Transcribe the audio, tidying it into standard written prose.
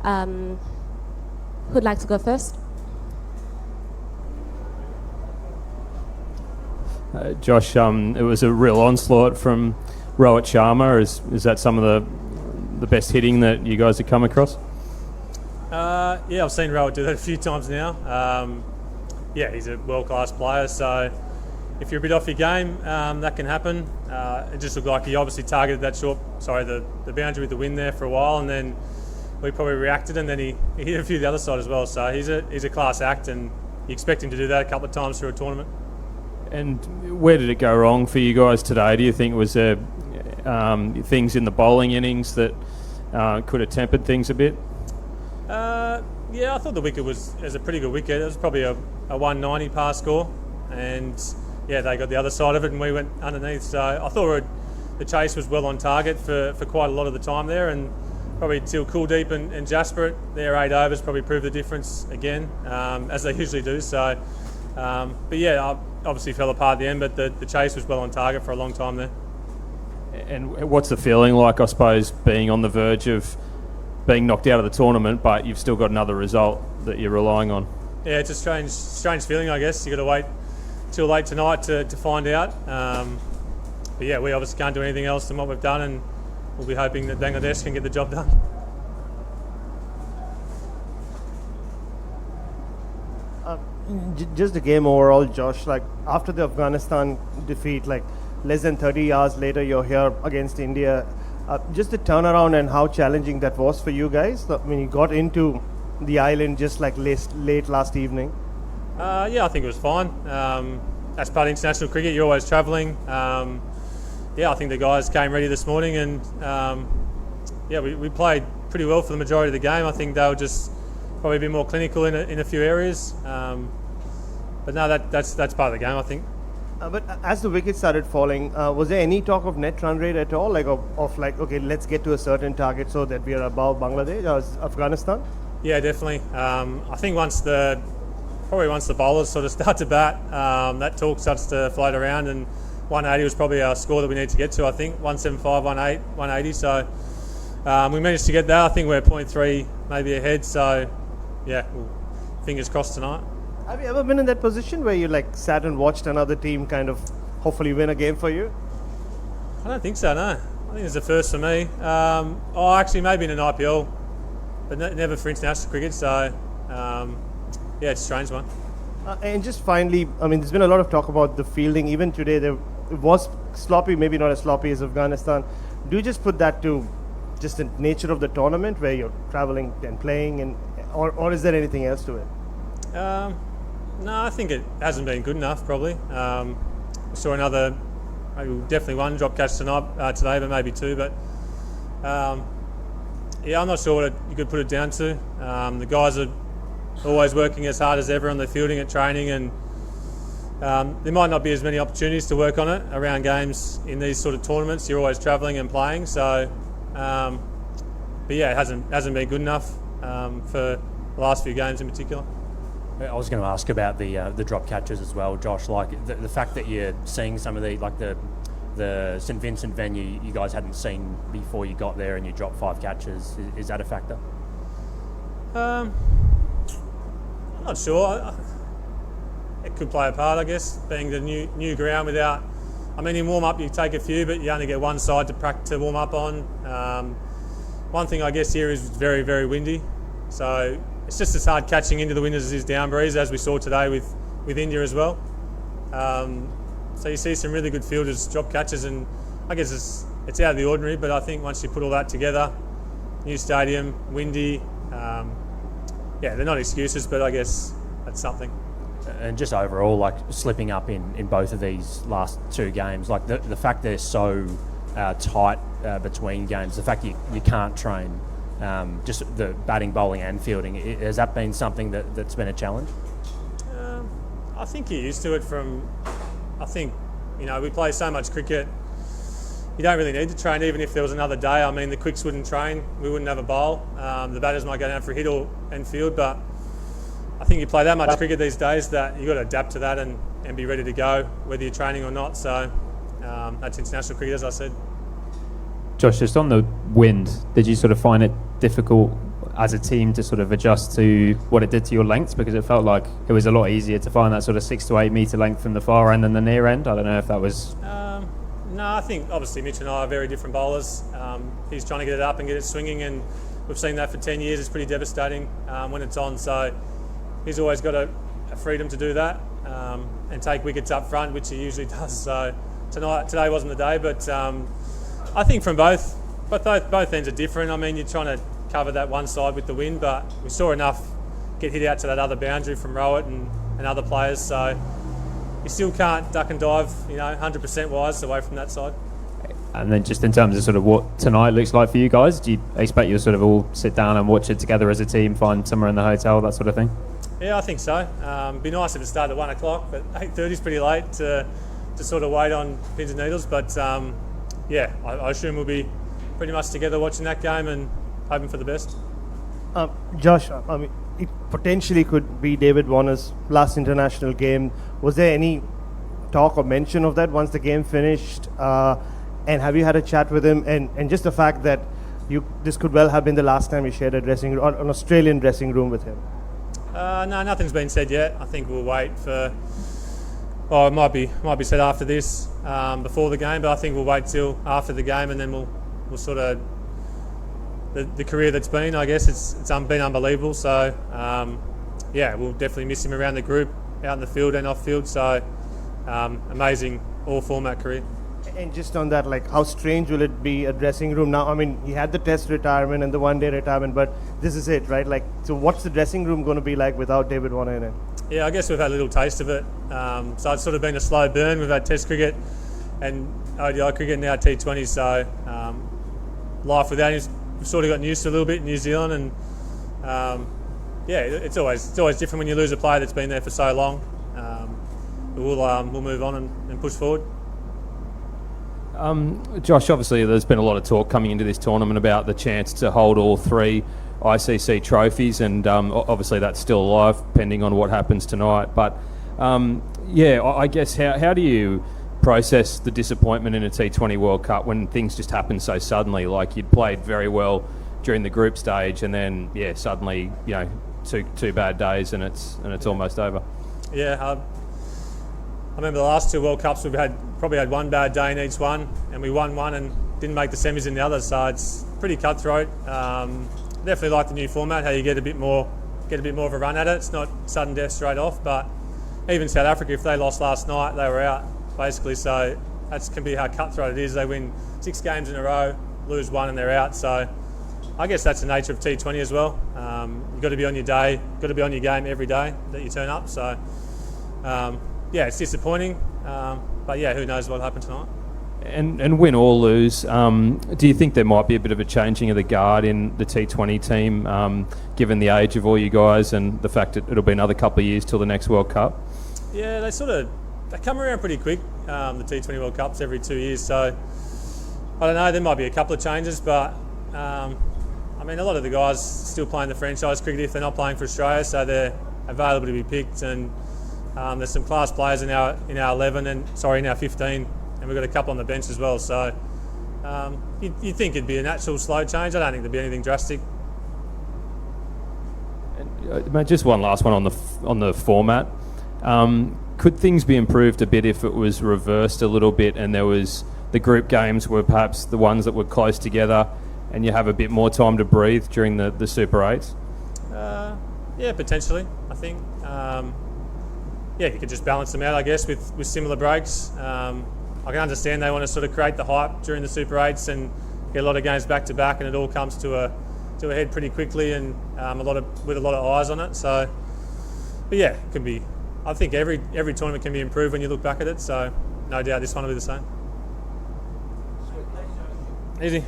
Who'd like to go first? Josh, it was a real onslaught from Rohit Sharma. Is that some of the best hitting that you guys have come across? Yeah, I've seen Rohit do that a few times now. Yeah, he's a world-class player, so if you're a bit off your game, that can happen. It just looked like he obviously targeted the boundary with the wind there for a while, and then we probably reacted, and then he hit a few the other side as well. So he's a class act, and you expect him to do that a couple of times through a tournament. And where did it go wrong for you guys today? Do you think it was things in the bowling innings that could have tempered things a bit? Yeah, I thought the wicket was a pretty good wicket. It was probably a 190 pass score, and yeah, they got the other side of it and we went underneath. So I thought the chase was well on target for quite a lot of the time there, and probably till Kuldeep and Jasper, their 8 overs probably proved the difference again, as they usually do. So, but yeah, I obviously fell apart at the end, but the chase was well on target for a long time there. And what's the feeling like, I suppose, being on the verge of being knocked out of the tournament, but you've still got another result that you're relying on? Yeah, it's a strange feeling, I guess. You've got to wait till late tonight to find out. But yeah, we obviously can't do anything else than what we've done, and we'll be hoping that Bangladesh can get the job done. Just the game overall, Josh, like after the Afghanistan defeat, like less than 30 hours later, you're here against India. Just the turnaround and how challenging that was for you guys. I mean, you got into the island just like late last evening. Yeah, I think it was fine. As part of international cricket, you're always travelling. Yeah, I think the guys came ready this morning, and yeah, we played pretty well for the majority of the game. I think they were just probably a bit more clinical in a few areas. But no, that's part of the game, I think. But as the wickets started falling, was there any talk of net run rate at all? Like of like, okay, let's get to a certain target so that we are above Bangladesh or Afghanistan? Yeah, definitely. I think once the bowlers sort of start to bat, that talk starts to float around, and 180 was probably our score that we need to get to. I think 175, 180, 180. So we managed to get that. I think we're 0.3 maybe ahead. So yeah, fingers crossed tonight. Have you ever been in that position where you like sat and watched another team kind of hopefully win a game for you? I don't think so, no. I think it's the first for me. Actually maybe in an IPL, but never for international cricket. So yeah, it's a strange one. And just finally, I mean, there's been a lot of talk about the fielding. Even today, it was sloppy, maybe not as sloppy as Afghanistan. Do you just put that to just the nature of the tournament where you're traveling and playing, or is there anything else to it? No, I think it hasn't been good enough, probably. We saw definitely one drop catch today, but maybe two. But yeah, I'm not sure what you could put it down to. The guys are always working as hard as ever on the fielding at training, and there might not be as many opportunities to work on it around games in these sort of tournaments. You're always travelling and playing, so but yeah, it hasn't been good enough for the last few games in particular. I was going to ask about the drop catches as well, Josh. Like the fact that you're seeing some of the St Vincent venue you guys hadn't seen before you got there, and you dropped 5 catches. Is that a factor? I'm not sure. It could play a part, I guess, being the new ground without. I mean, in warm up you take a few, but you only get one side to warm up on. One thing I guess here is very, very windy, so it's just as hard catching into the wind as it is down breeze, as we saw today with India as well. So you see some really good fielders drop catches, and I guess it's out of the ordinary, but I think once you put all that together, new stadium, windy, yeah, they're not excuses, but I guess that's something. And just overall, like slipping up in both of these last 2 games, like the fact they're so tight between games, the fact you can't train just the batting, bowling and fielding, has that been something that's been a challenge? I think you're used to it I think, we play so much cricket, you don't really need to train. Even if there was another day, I mean, the quicks wouldn't train, we wouldn't have a bowl, the batters might go down for a hit and field, but I think you play that much cricket these days that you've got to adapt to that and be ready to go, whether you're training or not. So that's international cricket, as I said. Josh, just on the wind, did you sort of find it difficult as a team to sort of adjust to what it did to your lengths? Because it felt like it was a lot easier to find that sort of 6 to 8 metre length from the far end than the near end. I don't know if that was... No, I think obviously Mitch and I are very different bowlers. He's trying to get it up and get it swinging, and we've seen that for 10 years. It's pretty devastating when it's on, so he's always got a freedom to do that and take wickets up front, which he usually does. So today wasn't the day, but I think from both ends are different. I mean, you're trying to cover that one side with the wind, but we saw enough get hit out to that other boundary from Rohit and other players, so you still can't duck and dive, 100% wise away from that side. And then just in terms of sort of what tonight looks like for you guys, do you expect you'll sort of all sit down and watch it together as a team, find somewhere in the hotel, that sort of thing? Yeah, I think so. It'd be nice if it started at 1 o'clock, but 8:30 is pretty late to sort of wait on pins and needles. But yeah, I assume we'll be pretty much together watching that game and hoping for the best. Josh, I mean, it potentially could be David Warner's last international game. Was there any talk or mention of that once the game finished? And have you had a chat with him? And just the fact that this could well have been the last time you shared a dressing room, an Australian dressing room with him. No, nothing's been said yet. I think we'll wait for. Oh, it might be said after this, before the game, but I think we'll wait till after the game, and then we'll sort of the career that's been. I guess it's been unbelievable. So yeah, we'll definitely miss him around the group, out in the field and off field. So amazing all format career. And just on that, like, how strange will it be a dressing room now? I mean, he had the Test retirement and the one-day retirement, but this is it, right? Like, so what's the dressing room going to be like without David Warner in it? Yeah, I guess we've had a little taste of it. So it's sort of been a slow burn. We've had Test cricket and ODI cricket and now T20. So life without him, we've sort of gotten used to a little bit in New Zealand, and yeah, it's always different when you lose a player that's been there for so long. But we'll move on and push forward. Josh, obviously there's been a lot of talk coming into this tournament about the chance to hold all 3 ICC trophies, and obviously that's still alive pending on what happens tonight. But yeah, I guess how do you process the disappointment in a T20 World Cup when things just happen so suddenly? Like, you'd played very well during the group stage, and then suddenly two bad days and it's almost over. Yeah. I remember the last 2 World Cups we've probably had one bad day in each one, and we won one and didn't make the semis in the other. So it's pretty cutthroat. Definitely like the new format, how you get a bit more of a run at it. It's not sudden death straight off. But even South Africa, if they lost last night, they were out basically. So that can be how cutthroat it is. They win 6 games in a row, lose 1, and they're out. So I guess that's the nature of T20 as well. You've got to be on your day, got to be on your game every day that you turn up. So. Yeah, it's disappointing, but yeah, who knows what'll happen tonight. And win or lose, do you think there might be a bit of a changing of the guard in the T20 team, given the age of all you guys and the fact that it'll be another couple of years till the next World Cup? Yeah, they come around pretty quick, the T20 World Cups every 2 years. So I don't know, there might be a couple of changes, but I mean, a lot of the guys still playing the franchise cricket if they're not playing for Australia, so they're available to be picked. And there's some class players in our 11 in our 15, and we've got a couple on the bench as well. So you'd think it'd be a natural slow change. I don't think there'd be anything drastic. Mate, just one last one on the format. Could things be improved a bit if it was reversed a little bit and there was the group games were perhaps the ones that were close together, and you have a bit more time to breathe during the Super 8s? Yeah, potentially. I think. Yeah, you could just balance them out, I guess, with similar breaks. I can understand they want to sort of create the hype during the Super 8s and get a lot of games back to back, and it all comes to a head pretty quickly, and with a lot of eyes on it. So, but yeah, it can be. I think every tournament can be improved when you look back at it. So, no doubt this one will be the same. Easy.